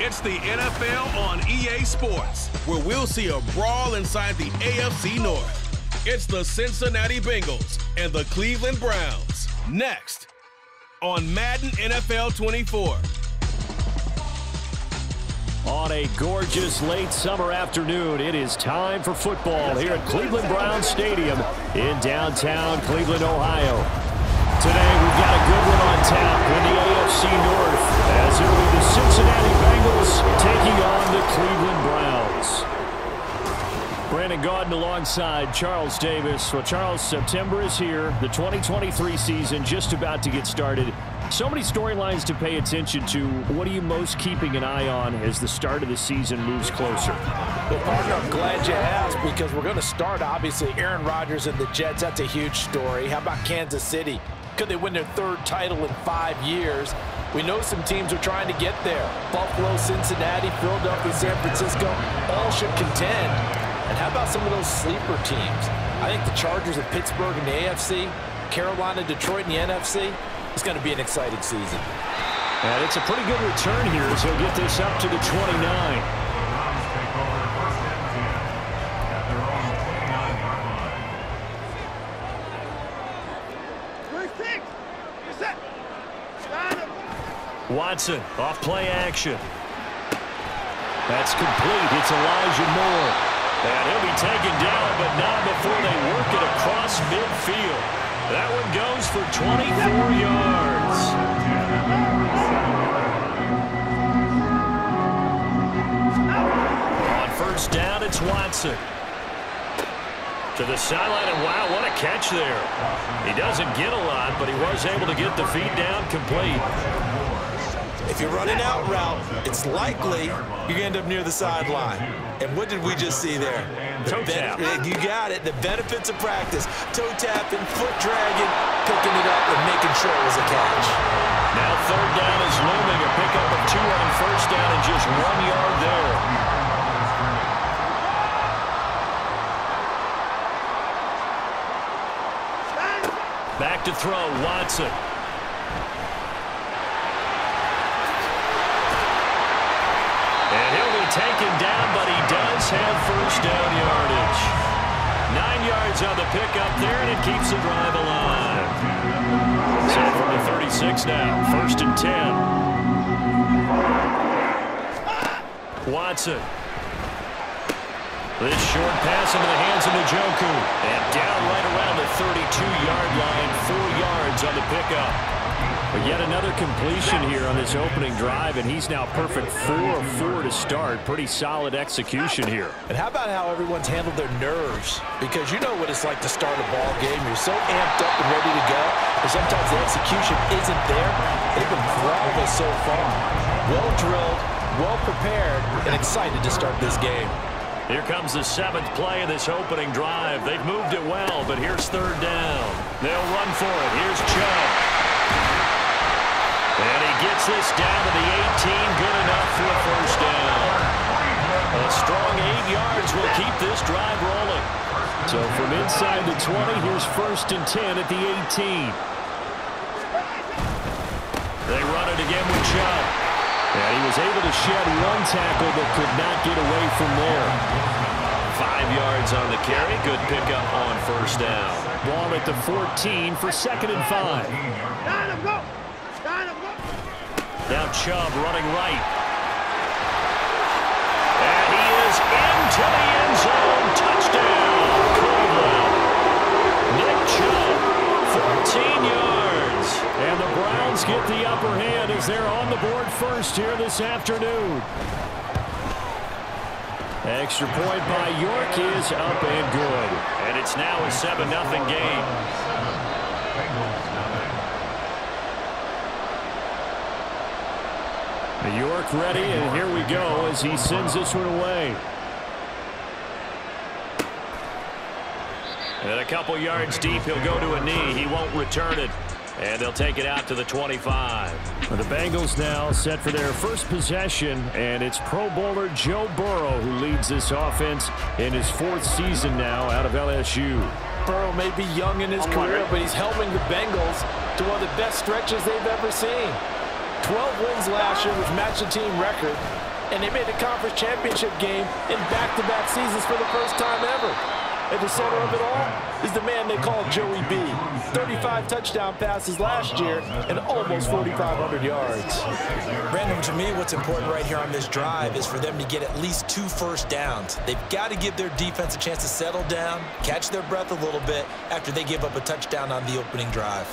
It's the NFL on EA Sports, where we'll see a brawl inside the AFC North. It's the Cincinnati Bengals and the Cleveland Browns. Next on Madden NFL 24. On a gorgeous late summer afternoon, it is time for football here at Cleveland Browns Stadium in downtown Cleveland, Ohio. Today, we've got a good one on tap in the AFC North as it will be the Cincinnati Bengals taking on the Cleveland Browns. Brandon Gaudin alongside Charles Davis. Well, Charles, September is here. The 2023 season just about to get started. So many storylines to pay attention to. What are you most keeping an eye on as the start of the season moves closer? Well, partner, I'm glad you asked because we're going to start, obviously, Aaron Rodgers and the Jets. That's a huge story. How about Kansas City? Could they win their third title in 5 years? We know some teams are trying to get there. Buffalo, Cincinnati, Philadelphia, San Francisco, all should contend. And how about some of those sleeper teams? I think the Chargers of Pittsburgh in the AFC, Carolina, Detroit in the NFC, it's going to be an exciting season. And it's a pretty good return here as he'll get this up to the 29. Watson, off play action. That's complete. It's Elijah Moore. And he'll be taken down, but not before they work it across midfield. That one goes for 24 yards. On first down, it's Watson. To the sideline, and wow, what a catch there. He doesn't get a lot, but he was able to get the feet down complete. If you're running out route, it's likely you're going to end up near the sideline. And what did we just see there? Toe tap. You got it. The benefits of practice. Toe tapping, foot dragging, picking it up, and making sure it was a catch. Now third down is looming. A pickup of 2 on first down and just 1 yard there. Back to throw, Watson. And he'll be taken down, but he does have first down yardage. 9 yards on the pickup there, and it keeps the drive alive. So from the 36 now, first and 10. Watson. This short pass into the hands of Njoku. And down right around the 32-yard line, 4 yards on the pickup. But yet another completion here on this opening drive, and he's now perfect 4 of 4 to start. Pretty solid execution here. And how about how everyone's handled their nerves? Because you know what it's like to start a ball game. You're so amped up and ready to go, but sometimes the execution isn't there. They've been flawless so far. Well drilled, well prepared, and excited to start this game. Here comes the 7th play of this opening drive. They've moved it well, but here's third down. They'll run for it. Here's Chubb. And he gets this down to the 18. Good enough for a first down. A strong 8 yards will keep this drive rolling. So from inside the 20, here's first and 10 at the 18. They run it again with Chubb. And he was able to shed 1 tackle, but could not get away from there. 5 yards on the carry. Good pickup on first down. Ball at the 14 for 2nd and 5. Now Chubb running right. And he is into the end zone. Touchdown, Cleveland. Nick Chubb, 14 yards. And the Browns get the upper hand as they're on the board first here this afternoon. Extra point by York is up and good. And it's now a 7-0 game. York ready, and here we go as he sends this one away. And a couple yards deep, he'll go to a knee. He won't return it. And they'll take it out to the 25. The Bengals now set for their first possession, and it's Pro Bowler Joe Burrow who leads this offense in his 4th season now out of LSU. Burrow may be young in his career, but he's helping the Bengals to one of the best stretches they've ever seen. 12 wins last year, which matched the team record, and they made the conference championship game in back-to-back seasons for the first time ever. At the center of it all is the man they call Joey B. 35 touchdown passes last year and almost 4,500 yards. Brandon, to me, what's important right here on this drive is for them to get at least 2 first downs. They've got to give their defense a chance to settle down, catch their breath a little bit after they give up a touchdown on the opening drive.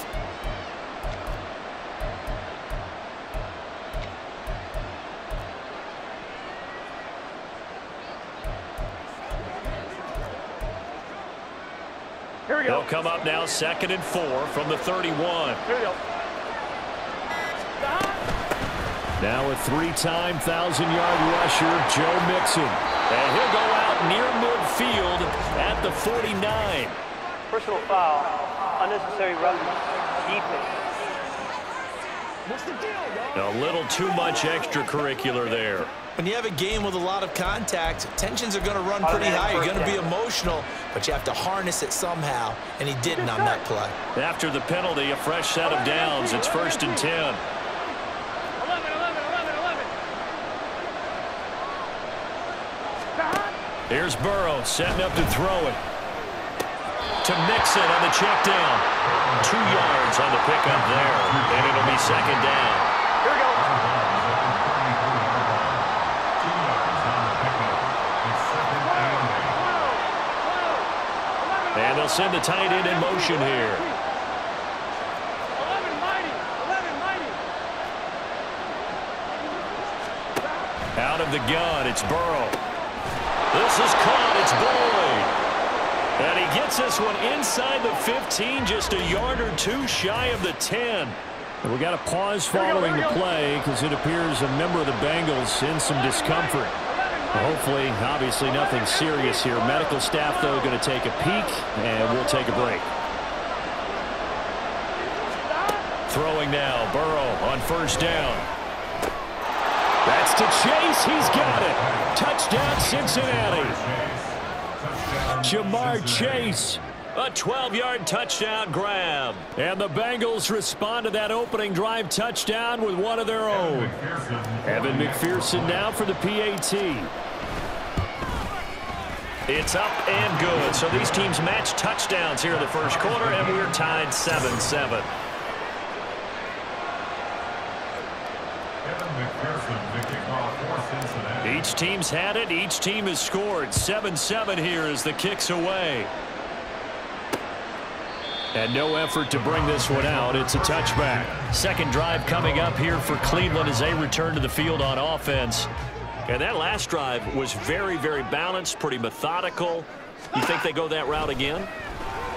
Here we go. They'll come up now 2nd and 4 from the 31. Here we go. Now a 3-time 1,000-yard rusher, Joe Mixon. And he'll go out near midfield at the 49. Personal foul, unnecessary roughness, defense. A little too much extracurricular there. When you have a game with a lot of contact, tensions are going to run pretty high. You're going to be emotional, but you have to harness it somehow, and he didn't on that play. After the penalty, a fresh set of downs. It's 1st and 10. 11. Here's Burrow setting up to throw it. To Mixon on the check down. 2 yards on the pickup there, and it'll be 2nd down. Here we go. And they'll send the tight end in motion here. 11 mighty. Out of the gun, it's Burrow. This is caught, it's Boyd. And he gets this one inside the 15, just a yard or 2 shy of the 10. And we got a pause following the play because it appears a member of the Bengals in some discomfort. Hopefully, obviously nothing serious here. Medical staff, though, going to take a peek, and we'll take a break. Throwing now, Burrow on 1st down. That's to Chase. He's got it. Touchdown, Cincinnati. Jamar Chase, a 12-yard touchdown grab. And the Bengals respond to that opening drive touchdown with one of their own. Evan McPherson now for the PAT. It's up and good. So these teams match touchdowns here in the 1st quarter, and we're tied 7-7. Each team's had it. Each team has scored. 7-7 here as the kick's away. And no effort to bring this one out. It's a touchback. 2nd drive coming up here for Cleveland as they return to the field on offense. And that last drive was very, very balanced, pretty methodical. You think they go that route again?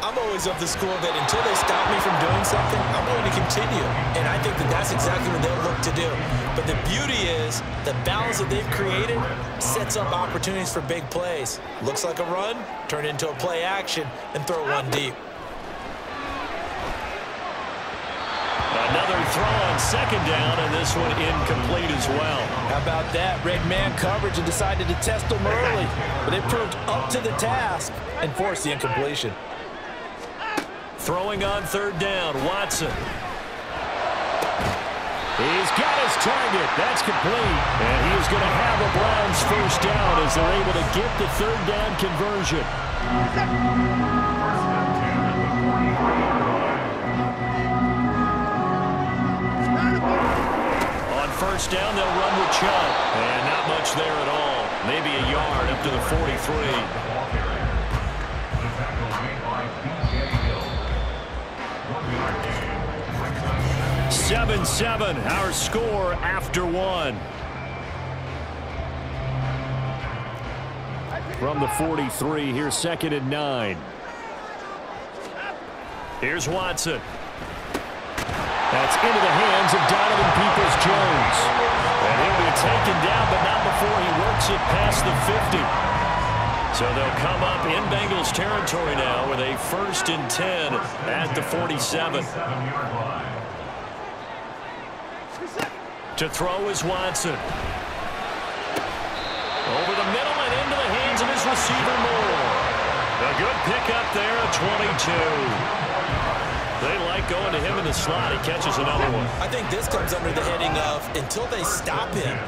I'm always of the school that until they stop me from doing something, I'm going to continue. And I think that that's exactly what they'll look to do. But the beauty is the balance that they've created sets up opportunities for big plays. Looks like a run, turn it into a play action, and throw one deep. Another throw on 2nd down, and this one incomplete as well. How about that? Red man coverage and decided to test them early. But they proved up to the task and forced the incompletion. Throwing on 3rd down, Watson. He's got his target. That's complete. And he is going to have a Browns 1st down as they're able to get the 3rd down conversion. On 1st down, they'll run with Chubb. And not much there at all. Maybe a yard up to the 43. 7-7, our score after 1. From the 43, here's 2nd and 9. Here's Watson. That's into the hands of Donovan Peoples-Jones. And he'll be taken down, but not before he works it past the 50. So they'll come up in Bengals territory now with a 1st and 10 at the 47. To throw is Watson. Over the middle and into the hands of his receiver Moore. A good pickup there at 22. They like going to him in the slot. He catches another one. I think this comes under the heading of until they stop him,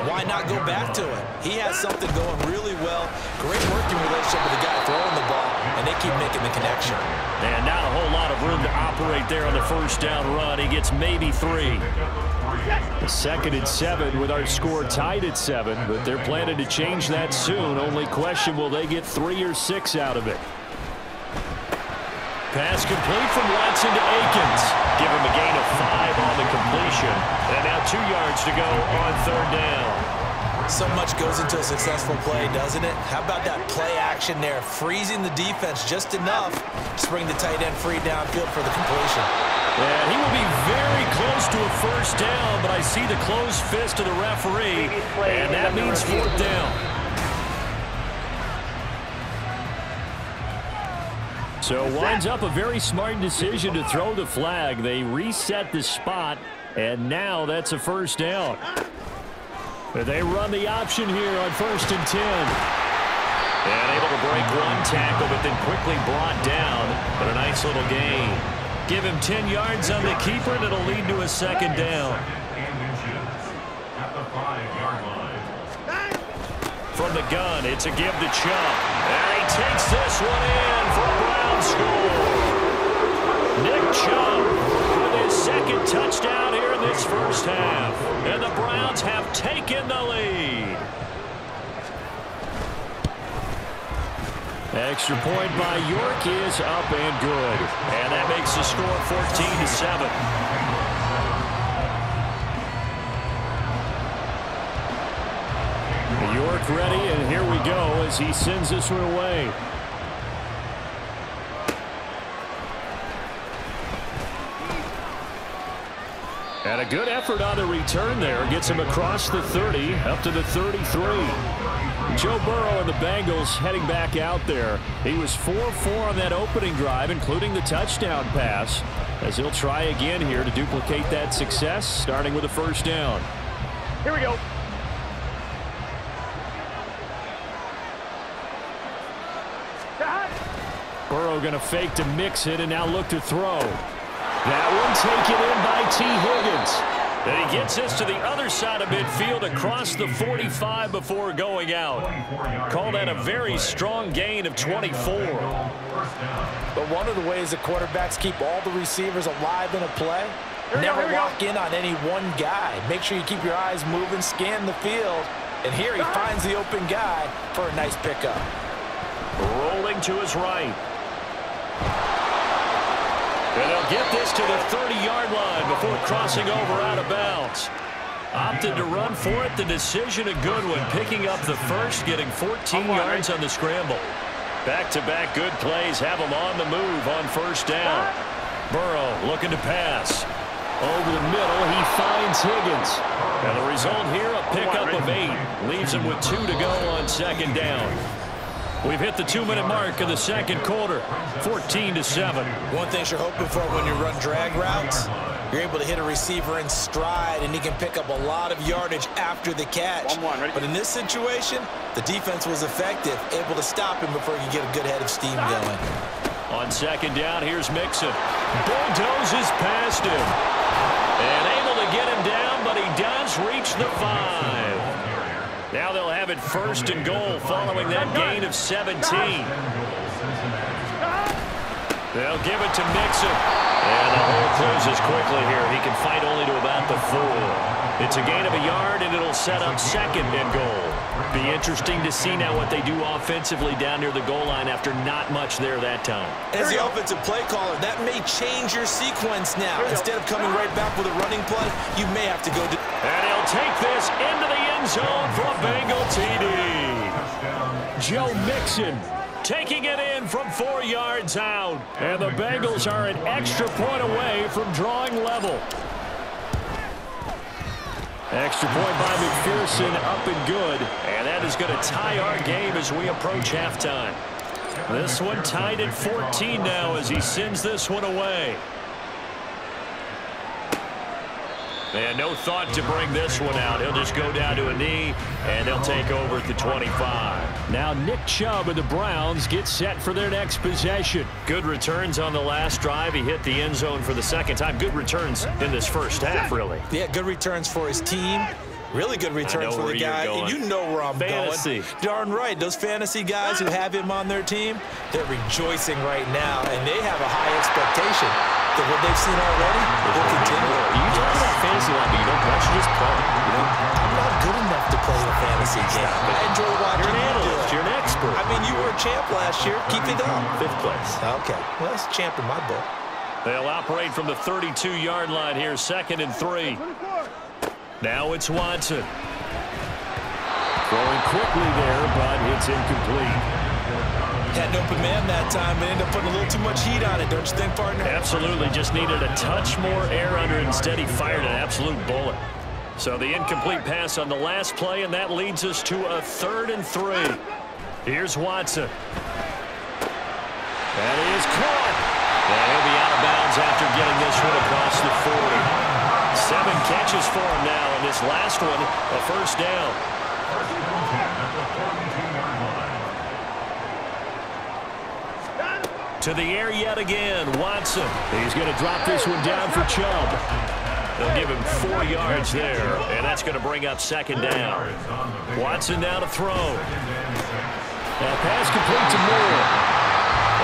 why not go back to it? He has something going really well. Great working relationship with the guy throwing the ball, and they keep making the connection. And not a whole lot of room to operate there on the first down run. He gets maybe 3. The 2nd and 7 with our score tied at 7, but they're planning to change that soon. Only question, will they get 3 or 6 out of it? Pass complete from Watson to Akins. Give him a gain of 5 on the completion. And now 2 yards to go on 3rd down. So much goes into a successful play, doesn't it? How about that play action there? Freezing the defense just enough to bring the tight end free downfield for the completion. And he will be very close to a first down, but I see the closed fist of the referee, and that means 4th down. So winds up a very smart decision to throw the flag. They reset the spot, and now that's a first down. They run the option here on 1st and 10. And able to break 1 tackle, but then quickly brought down. But a nice little gain. Give him 10 yards on the keeper, and it'll lead to a 2nd down. From the gun, it's a give to Chubb. And he takes this one in for a Brown score. Nick Chubb with his 2nd touchdown here in this first half. And the Browns have taken the lead. Extra point by York is up and good. And that makes the score 14-7. York ready, and here we go as he sends this one away. And a good effort on the return there. Gets him across the 30, up to the 33. Joe Burrow and the Bengals heading back out there. He was 4-4 on that opening drive, including the touchdown pass, as he'll try again here to duplicate that success, starting with a first down. Here we go. Burrow going to fake to mix it and now look to throw. That one taken in by T. Higgins. And he gets this to the other side of midfield across the 45 before going out. Call that a very strong gain of 24. But one of the ways that quarterbacks keep all the receivers alive in a play, never lock in on any one guy. Make sure you keep your eyes moving, scan the field. And here he finds the open guy for a nice pickup. Rolling to his right. And they'll get this to the 30-yard line before crossing over out of bounds. Opted to run for it. The decision a good one. Picking up the first, getting 14 yards on the scramble. Back-to-back good plays have him on the move on first down. Burrow looking to pass. Over the middle, he finds Higgins. And the result here, a pickup of 8. Leaves him with 2 to go on second down. We've hit the 2-minute mark of the second quarter, 14-7. One thing you're hoping for when you run drag routes, you're able to hit a receiver in stride, and he can pick up a lot of yardage after the catch. But in this situation, the defense was effective, able to stop him before he could get a good head of steam going. On second down, here's Mixon. Bulldozes past him. And able to get him down, but he does reach the 5. Now they'll have it first and goal following that gain of 17. They'll give it to Mixon. And the hole closes quickly here. He can fight only to about the 4. It's a gain of a yard, and it'll set up second and goal. Be interesting to see now what they do offensively down near the goal line after not much there that time. As the offensive play caller, that may change your sequence now. Instead of coming right back with a running play, you may have to go to... And he'll take this into the end zone for a Bengal TD. Joe Mixon taking it in from 4 yards out. And the Bengals are an extra point away from drawing level. Extra point by McPherson, up and good. And that is going to tie our game as we approach halftime. This one tied at 14 now as he sends this one away. And no thought to bring this one out. He'll just go down to a knee, and they'll take over at the 25. Now Nick Chubb of the Browns gets set for their next possession. Good returns on the last drive. He hit the end zone for the second time. Good returns in this first half, really. Yeah, good returns for his team. Really good returns for the guy. And you know where I'm fantasy. going. Darn right. Those fantasy guys who have him on their team, they're rejoicing right now, and they have a high expectation that what they've seen already will continue. You talk about fantasy line, but you don't watch, you just play. You know? I'm not good enough to play a fantasy game. I enjoy watching. You're an analyst. You're an expert. I mean, you were a champ last year. Keep it up. 5th place. Okay. Well, that's a champ in my book. They'll operate from the 32-yard line here, 2nd and 3. Now it's Watson. Throwing quickly there, but it's incomplete. Had an open man that time, but ended up putting a little too much heat on it, don't you think, partner? Absolutely. Just needed a touch more air under it. Instead, he fired an absolute bullet. So the incomplete pass on the last play, and that leads us to a 3rd and 3. Here's Watson. That is caught. And he'll be out of bounds after getting this one across the 40. 7 catches for him now, and this last one, a first down. To the air yet again, Watson. He's going to drop this one down for Chubb. They'll give him 4 yards there, and that's going to bring up 2nd down. Watson now to throw. Now pass complete to Moore.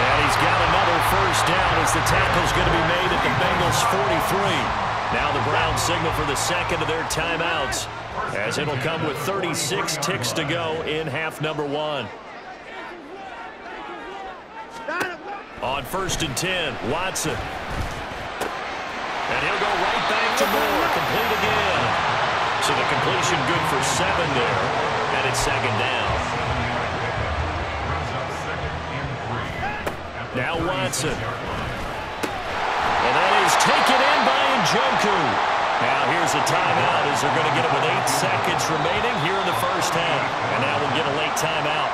And he's got another first down as the tackle's going to be made at the Bengals 43. Now the Browns signal for the second of their timeouts, as it'll come with 36 ticks to go in half number 1. On 1st and 10, Watson. And he'll go right back to Moore, complete again. So the completion good for 7 there, and it's 2nd down. Now Watson. And that is taken in by Njoku. Now here's a timeout as they're going to get it with 8 seconds remaining here in the first half. And now we'll get a late timeout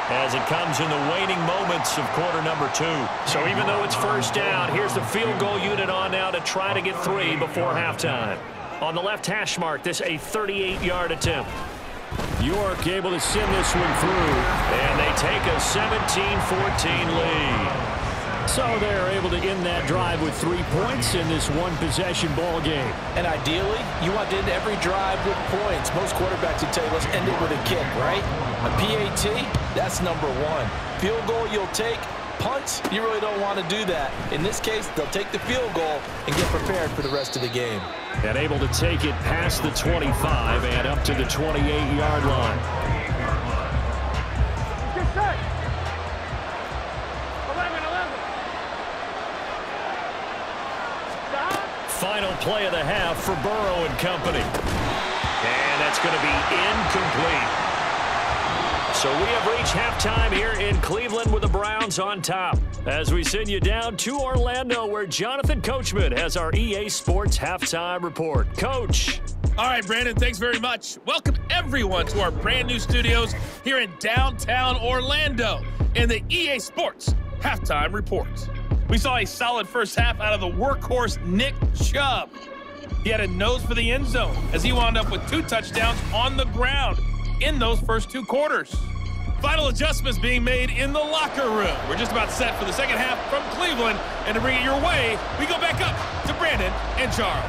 as it comes in the waning moments of quarter number 2. So even though it's first down, here's the field goal unit on now to try to get 3 before halftime. On the left hash mark, this a 38-yard attempt. York able to send this one through, and they take a 17-14 lead. So they're able to end that drive with 3 points in this one-possession ball game. And ideally, you want to end every drive with points. Most quarterbacks would tell you, let's end it with a kick, right? A PAT, that's number 1. Field goal you'll take. Punts, you really don't want to do that. In this case, they'll take the field goal and get prepared for the rest of the game. And able to take it past the 25 and up to the 28-yard line. Final play of the half for Burrow and company. And that's going to be incomplete. So we have reached halftime here in Cleveland with the Browns on top, as we send you down to Orlando, where Jonathan Coachman has our EA Sports Halftime Report. Coach. All right, Brandon, thanks very much. Welcome, everyone, to our brand new studios here in downtown Orlando in the EA Sports Halftime Report. We saw a solid first half out of the workhorse Nick Chubb. He had a nose for the end zone as he wound up with 2 touchdowns on the ground in those first 2 quarters. Final adjustments being made in the locker room. We're just about set for the second half from Cleveland, and to bring it your way, we go back up to Brandon and Charles.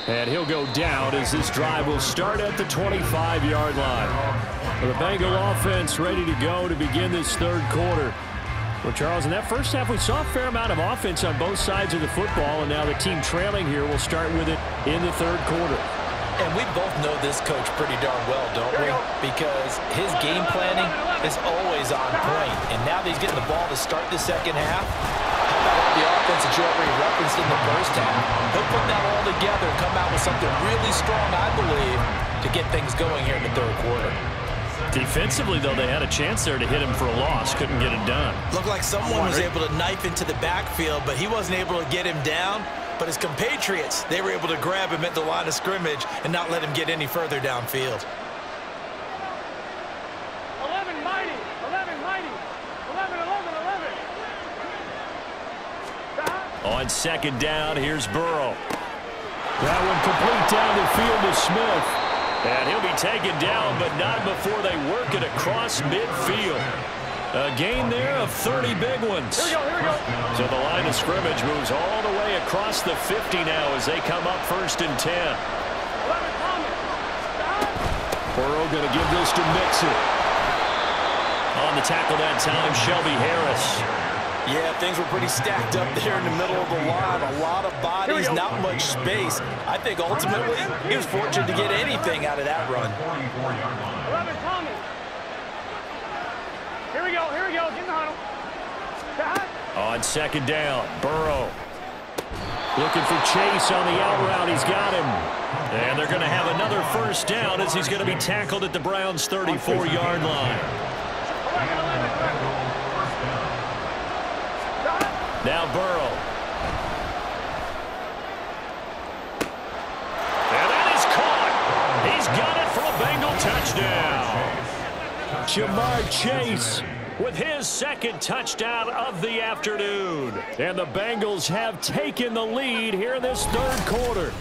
And he'll go down as this drive will start at the 25-yard line. The Bengal offense ready to go to begin this 3rd quarter. Well, Charles, in that first half, we saw a fair amount of offense on both sides of the football, and now the team trailing here will start with it in the 3rd quarter. And we both know this coach pretty darn well, don't we? Because his game planning is always on point. And now that he's getting the ball to start the second half, how about all the offense that you already referenced in the first half? He'll put that all together and come out with something really strong, I believe, to get things going here in the 3rd quarter. Defensively, though, they had a chance there to hit him for a loss. Couldn't get it done. Looked like someone was able to knife into the backfield, but he wasn't able to get him down. But his compatriots, they were able to grab him at the line of scrimmage and not let him get any further downfield. 11 mighty, 11 mighty, 11, 11, 11. On second down, here's Burrow. That one complete down the field to Smith. And he'll be taken down, but not before they work it across midfield. A gain there of 30 big ones. Here we go. So the line of scrimmage moves all the way across the 50 now as they come up 1st and 10. Burrow going to give this to Mixon. On the tackle that time, Shelby Harris. Yeah, things were pretty stacked up there in the middle of the line. A lot of bodies, not much space. I think ultimately he was fortunate to get anything out of that run. 11, Tommy. Here we go. Get in the huddle. On second down, Burrow. Looking for Chase on the out route. He's got him. And they're going to have another 1st down as he's going to be tackled at the Browns' 34-yard line. Now Burrow. And that is caught. He's got it for a Bengal touchdown. Jamar Chase with his 2nd touchdown of the afternoon. And the Bengals have taken the lead here in this 3rd quarter.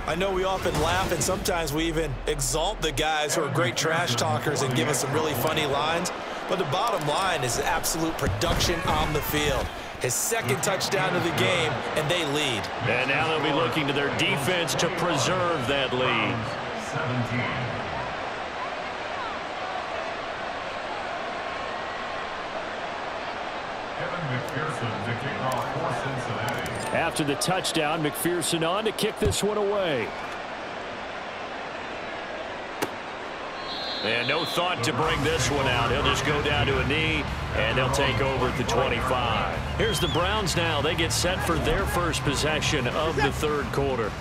I know we often laugh, and sometimes we even exalt the guys who are great trash talkers and give us some really funny lines. But the bottom line is absolute production on the field. His 2nd touchdown of the game, and they lead. And now they'll be looking to their defense to preserve that lead. 17. McPherson to kick off for Cincinnati. After the touchdown, McPherson on to kick this one away. And no thought to bring this one out. He'll just go down to a knee, and they'll take over at the 25. Here's the Browns now. They get set for their first possession of the 3rd quarter.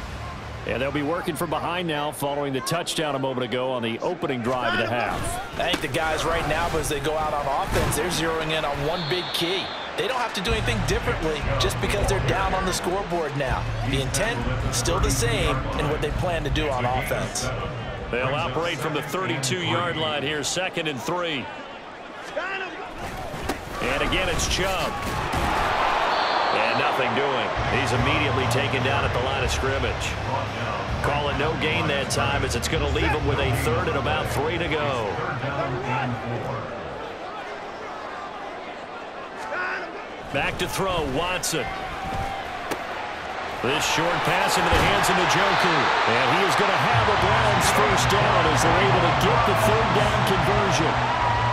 And they'll be working from behind now following the touchdown a moment ago on the opening drive of the half. I think the guys right now, as they go out on offense, they're zeroing in on one big key. They don't have to do anything differently just because they're down on the scoreboard now. The intent still the same in what they plan to do on offense. They'll operate from the 32-yard line here, 2nd and 3. And again, it's Chubb. And nothing doing. He's immediately taken down at the line of scrimmage. Call it no gain that time as it's going to leave him with a 3rd and about 3 to go. Back to throw, Watson. This short pass into the hands of Njoku. And he is going to have a Browns 1st down as they're able to get the 3rd down conversion.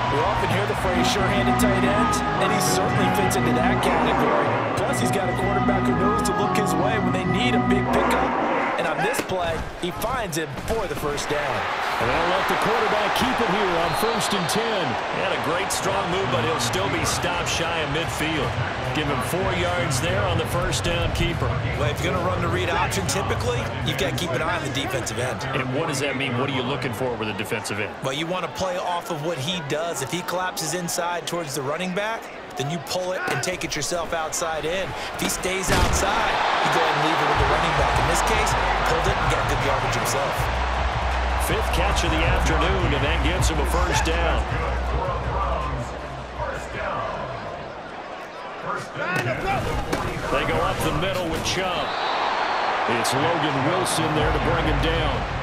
We often hear the phrase sure-handed tight end, and he certainly fits into that category. Plus, he's got a quarterback who knows to look his way when they need a big pickup. And on this play, he finds it for the 1st down. And they'll let the quarterback keep it here on 1st and 10. He had a great strong move, but he'll still be stopped shy of midfield. Give him 4 yards there on the 1st down keeper. Well, if you're going to run the read option, typically, you've got to keep an eye on the defensive end. And what does that mean? What are you looking for with a defensive end? Well, you want to play off of what he does. If he collapses inside towards the running back, then you pull it and take it yourself outside in. If he stays outside, you go ahead and leave it with the running back. In this case, pulled it and got good yardage himself. 5th catch of the afternoon, and that gives him a 1st down. They go up the middle with Chubb. It's Logan Wilson there to bring him down.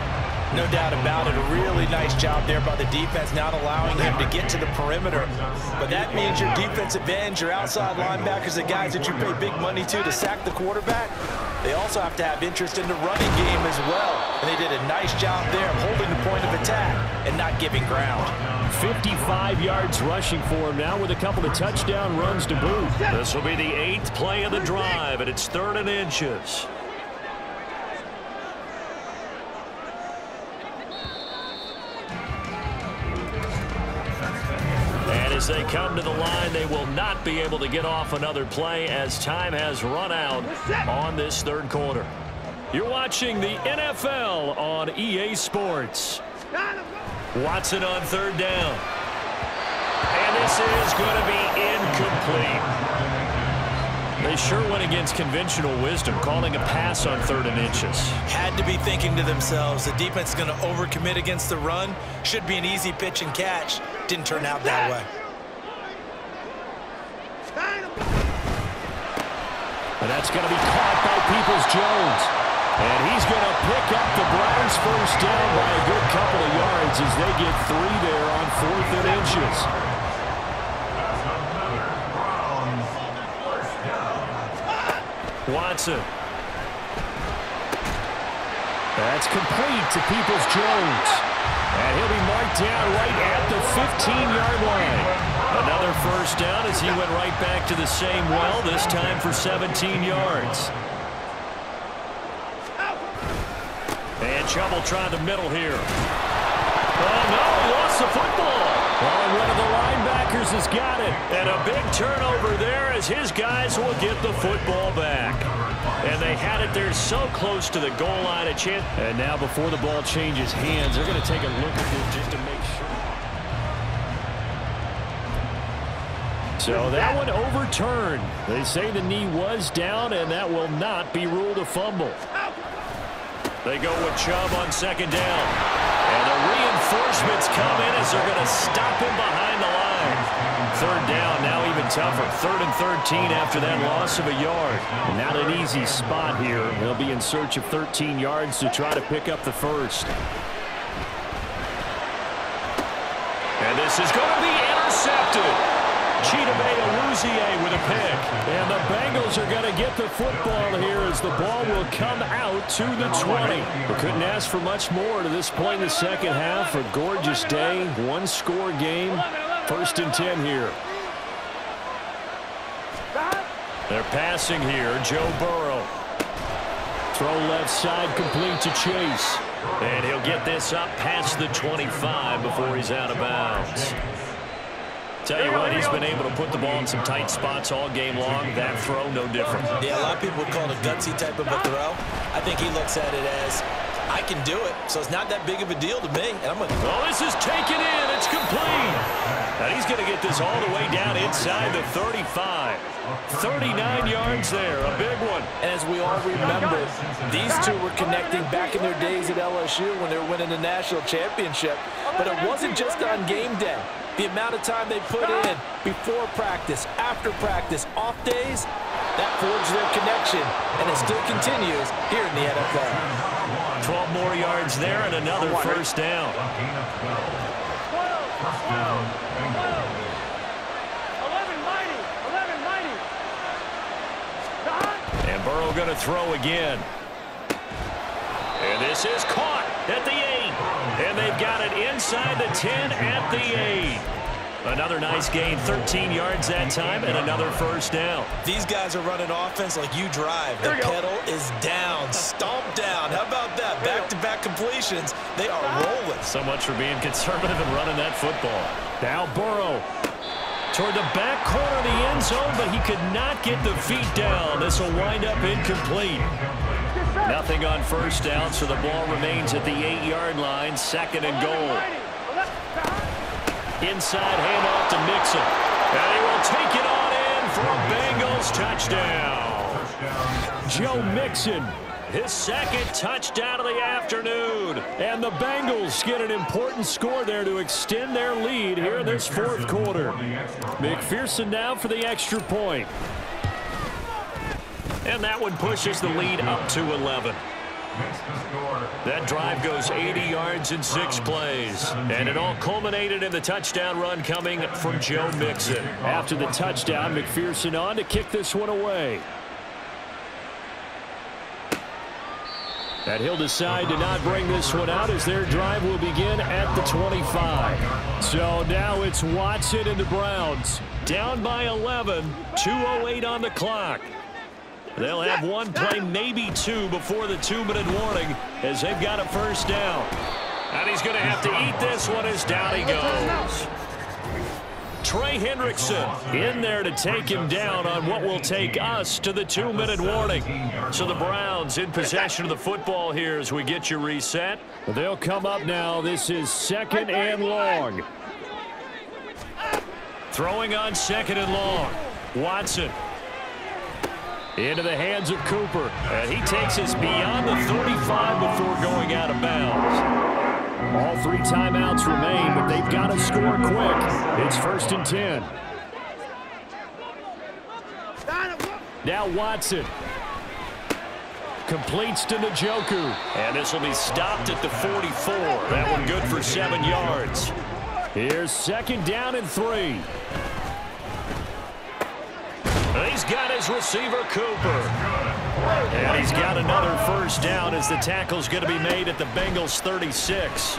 No doubt about it. A really nice job there by the defense, not allowing him to get to the perimeter. But that means your defensive ends, your outside linebackers, the guys that you pay big money to sack the quarterback, they also have to have interest in the running game as well. And they did a nice job there of holding the point of attack and not giving ground. 55 yards rushing for him now with a couple of touchdown runs to boot. This will be the 8th play of the drive, and it's 3rd and inches. As they come to the line, they will not be able to get off another play as time has run out on this 3rd quarter. You're watching the NFL on EA Sports. Watson on 3rd down. And this is going to be incomplete. They sure went against conventional wisdom, calling a pass on 3rd and inches. Had to be thinking to themselves, the defense is going to overcommit against the run. Should be an easy pitch and catch. Didn't turn out that way. And that's going to be caught by Peoples-Jones. And he's going to pick up the Browns first down by a good couple of yards as they get 3 there on 4th and inches. Watson. That's complete to Peoples-Jones. And he'll be marked down right at the 15-yard line. Another first down as he went right back to the same well, this time for 17 yards. And trouble trying the middle here. Oh, no, he lost the football. Well, and one of the linebackers has got it. And a big turnover there as his guys will get the football back. And they had it there so close to the goal line. And now before the ball changes hands, they're going to take a look at this just to make sure. So that one overturned. They say the knee was down, and that will not be ruled a fumble. They go with Chubb on second down. And the reinforcements come in as they're going to stop him behind the line. Third down, now even tougher. 3rd and 13 after that loss of a yard. Not an easy spot here. They'll be in search of 13 yards to try to pick up the first. And this is going to be intercepted. Chidobe with a pick. And the Bengals are going to get the football here as the ball will come out to the 20. We couldn't ask for much more to this point in the second half. A gorgeous day, one-score game. 1st and 10 here. They're passing here. Joe Burrow. Throw left side complete to Chase. And he'll get this up past the 25 before he's out of bounds. Tell you what, he's been able to put the ball in some tight spots all game long. That throw, no different. Yeah, a lot of people would call it a gutsy type of a throw. I think he looks at it as, I can do it, so it's not that big of a deal to me. And I'm going to oh, this is taken in. It's complete. And he's going to get this all the way down inside the 35. 39 yards there, a big one. And as we all remember, these two were connecting back in their days at LSU when they were winning the national championship. But it wasn't just on game day. The amount of time they put in before practice, after practice, off days, that forged their connection, and it still continues here in the NFL. 12 more yards there and another first down. 11 mighty. And Burrow going to throw again. And this is caught at the 8. And they've got it inside the 10 at the 8. Another nice gain, 13 yards that time, and another first down. These guys are running offense like you drive. The pedal is down, stomped down. How about that? Back-to-back completions. They are rolling. So much for being conservative and running that football. Now Burrow toward the back corner of the end zone, but he could not get the feet down. This will wind up incomplete. Nothing on first down, so the ball remains at the 8-yard line, 2nd and goal. Inside handoff to Mixon. And he will take it on in for a Bengals touchdown. Joe Mixon, his 2nd touchdown of the afternoon. And the Bengals get an important score there to extend their lead here in this 4th quarter. McPherson now for the extra point. And that one pushes the lead up to 11. That drive goes 80 yards in 6 plays. And it all culminated in the touchdown run coming from Joe Mixon. After the touchdown, McPherson on to kick this one away. And he'll decide to not bring this one out as their drive will begin at the 25. So now it's Watson and the Browns. Down by 11, 2:08 on the clock. They'll have one play, maybe two, before the 2-minute warning as they've got a first down. And he's going to have to eat this one as down he goes. Trey Hendrickson in there to take him down on what will take us to the 2-minute warning. So the Browns in possession of the football here as we get you reset. They'll come up now. This is 2nd and long. Throwing on 2nd and long. Watson. Into the hands of Cooper. And he takes us beyond the 35 before going out of bounds. All 3 timeouts remain, but they've got to score quick. It's 1st and 10. Now Watson. Completes to Njoku. And this will be stopped at the 44. That one good for 7 yards. Here's 2nd down and 3. He's got his receiver, Cooper. And he's got another 1st down as the tackle's going to be made at the Bengals 36.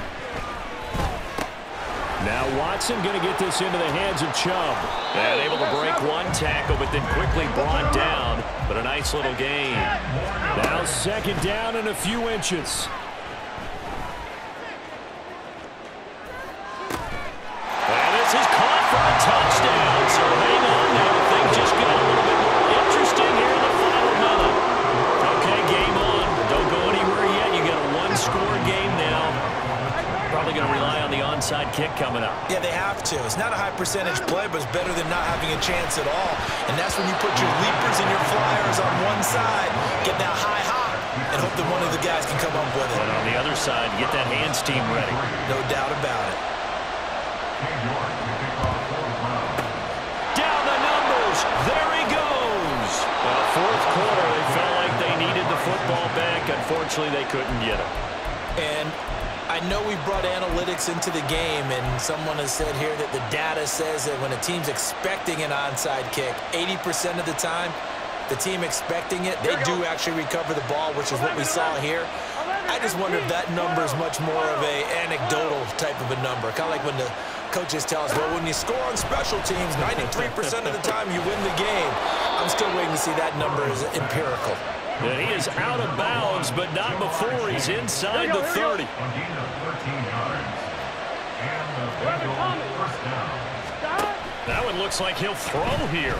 Now Watson going to get this into the hands of Chubb. And able to break one tackle, but then quickly brought down. But a nice little gain. Now 2nd down and a few inches. And this is caught for a touchdown. So hang on now. Things just got a little bit more interesting here in the final minute. Okay, game on. Don't go anywhere yet. You got a 1-score game now. Probably going to rely on the onside kick coming up. Yeah, they have to. It's not a high percentage play, but it's better than not having a chance at all. And that's when you put your leapers and your flyers on one side, get that high hop, and hope that one of the guys can come up with it. But on the other side, get that hands team ready. No doubt about it. Down the numbers. There he goes. Well, 4th quarter, they felt like they needed the football back. Unfortunately, they couldn't get it. And I know we brought analytics into the game, and someone has said here that the data says that when a team's expecting an onside kick, 80% of the time, the team expecting it, they do actually recover the ball, which is what we saw here. I just wonder if that number is much more of a anecdotal type of a number. Kind of like when the coaches tell us, well, when you score on special teams, 93% of the time you win the game. I'm still waiting to see that number is empirical. And he is out of bounds, but not before he's inside the 30. That one looks like he'll throw here.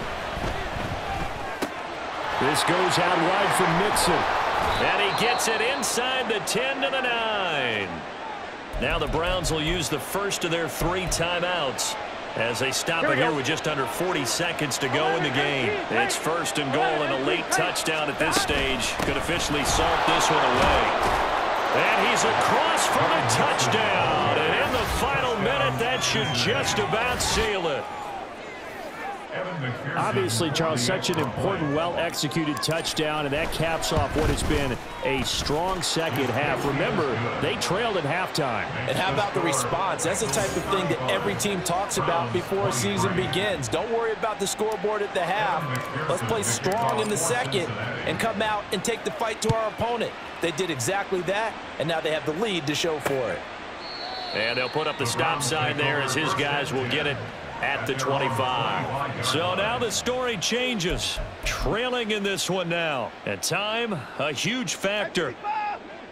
This goes out wide for Mixon. And he gets it inside the 10 to the 9. Now the Browns will use the first of their 3 timeouts as they stop it here with just under 40 seconds to go in the game. It's 1st and goal, and a late touchdown at this stage could officially salt this one away. And he's across for the touchdown. And in the final minute, that should just about seal it. Obviously, Charles, such an important, well-executed touchdown, and that caps off what has been a strong 2nd half. Remember, they trailed at halftime. And how about the response? That's the type of thing that every team talks about before a season begins. Don't worry about the scoreboard at the half. Let's play strong in the 2nd and come out and take the fight to our opponent. They did exactly that, and now they have the lead to show for it. And they'll put up the stop sign there as his guys will get it at the 25. So now the story changes. Trailing in this one now. At time, a huge factor.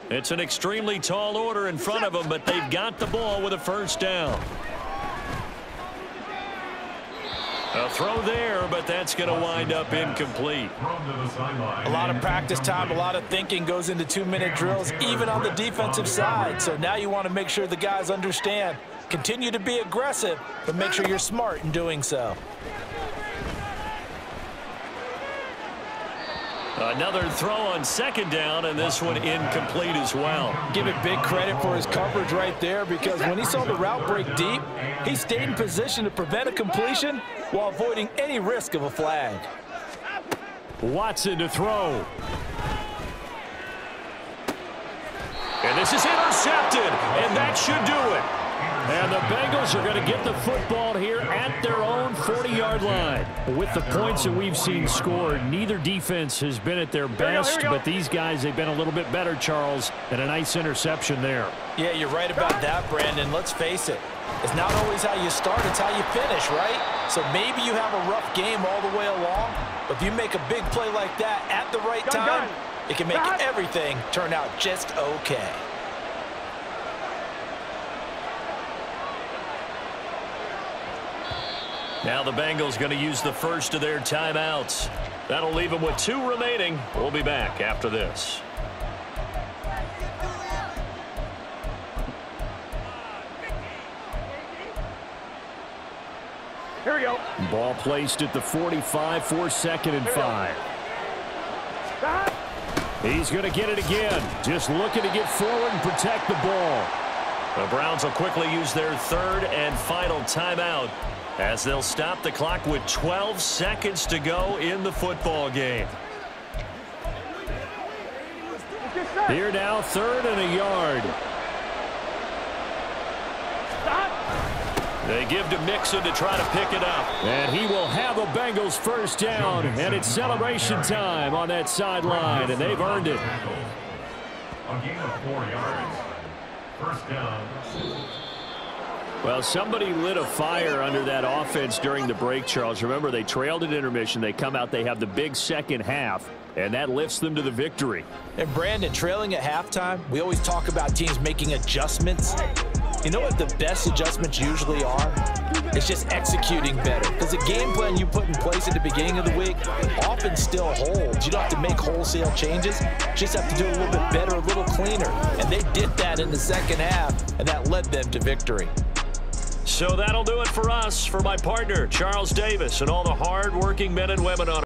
It's an extremely tall order in front of them, but they've got the ball with a 1st down. A throw there, but that's going to wind up incomplete. A lot of practice time, a lot of thinking goes into 2-minute drills, even on the defensive side. So now you want to make sure the guys understand. Continue to be aggressive, but make sure you're smart in doing so. Another throw on 2nd down, and this one incomplete as well. Give it big credit for his coverage right there, because when he saw the route break deep, he stayed in position to prevent a completion while avoiding any risk of a flag. Watson to throw. And this is intercepted, and that should do it. And the Bengals are going to get the football here at their own 40-yard line. With the points that we've seen scored, neither defense has been at their best, but these guys, they've been a little bit better, Charles, and a nice interception there. Yeah, you're right about that, Brandon. Let's face it. It's not always how you start, it's how you finish, right? So maybe you have a rough game all the way along, but if you make a big play like that at the right time, it can make everything turn out just okay. Now the Bengals going to use the first of their timeouts. That'll leave them with 2 remaining. We'll be back after this. Here we go. Ball placed at the 45 for 2nd and 5. He's going to get it again. Just looking to get forward and protect the ball. The Browns will quickly use their third and final timeout as they'll stop the clock with 12 seconds to go in the football game. Here now, 3rd and a yard. They give to Mixon to try to pick it up. And he will have a Bengals first down. And it's celebration time on that sideline, and they've earned it. A gain of 4 yards. First down. Well, somebody lit a fire under that offense during the break, Charles. Remember, they trailed at intermission. They come out, they have the big second half, and that lifts them to the victory. And Brandon, trailing at halftime, we always talk about teams making adjustments. You know what the best adjustments usually are? It's just executing better. Because the game plan you put in place at the beginning of the week often still holds. You don't have to make wholesale changes. You just have to do it a little bit better, a little cleaner. And they did that in the second half, and that led them to victory. So that'll do it for us. For my partner, Charles Davis, and all the hard-working men and women on